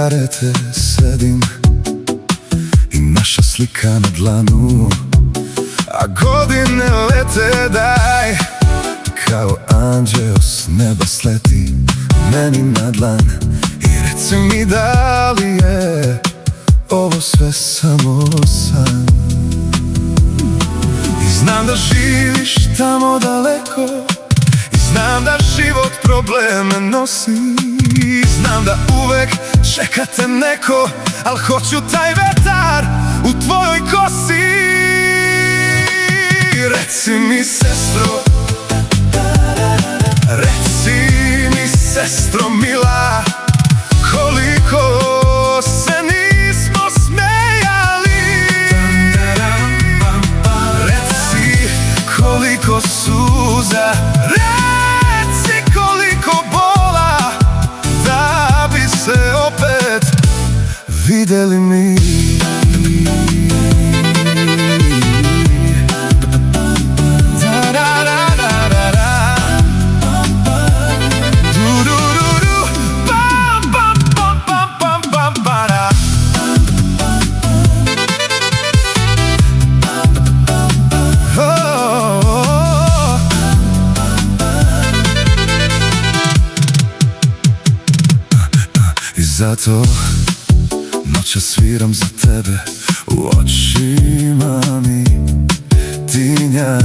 cigarete sedim i naša slika na dlanu, a godine lete, daj, kao anđeo s neba sleti meni na dlan i reci mi da li je ovo sve samo san. I znam da živiš tamo daleko, i znam da život probleme nosi, i znam da uvek čekate neko, al hoću taj vetar u tvojoj kosi. Reci mi, sestro, reci mi, sestro mila, koliko se nismo smejali. Reci koliko suza, reci koliko bola, da bi se opet videli mi. I zato noća sviram za tebe, u očima mi tinja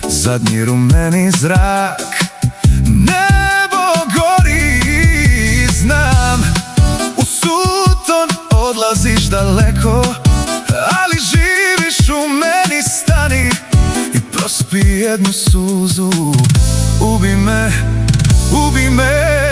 zadnji rumeni zrak. Nebo gori, znam, u suton odlaziš daleko, ali živiš u meni, stani i prospi jednu suzu. Ubi me, ubi me.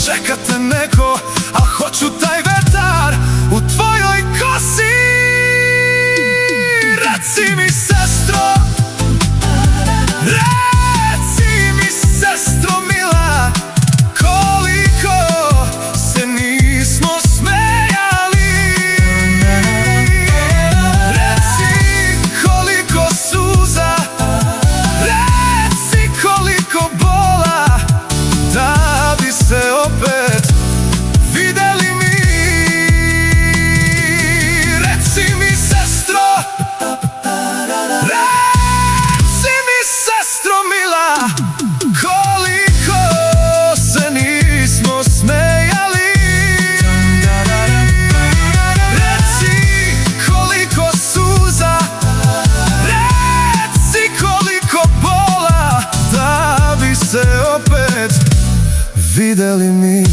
Čekate neko, a hoću taj vetar u tvojoj kosi. Reci mi, sestro, reci mi, sestro mila, koliko se nismo smejali. Reci koliko suza, reci koliko bola, da bi se opet videli mi. Reci mi, sestro, reci mi, sestro mila, koliko se nismo smejali. Reci koliko suza, reci koliko bola, da bi se opet videli mi.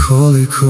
Koliko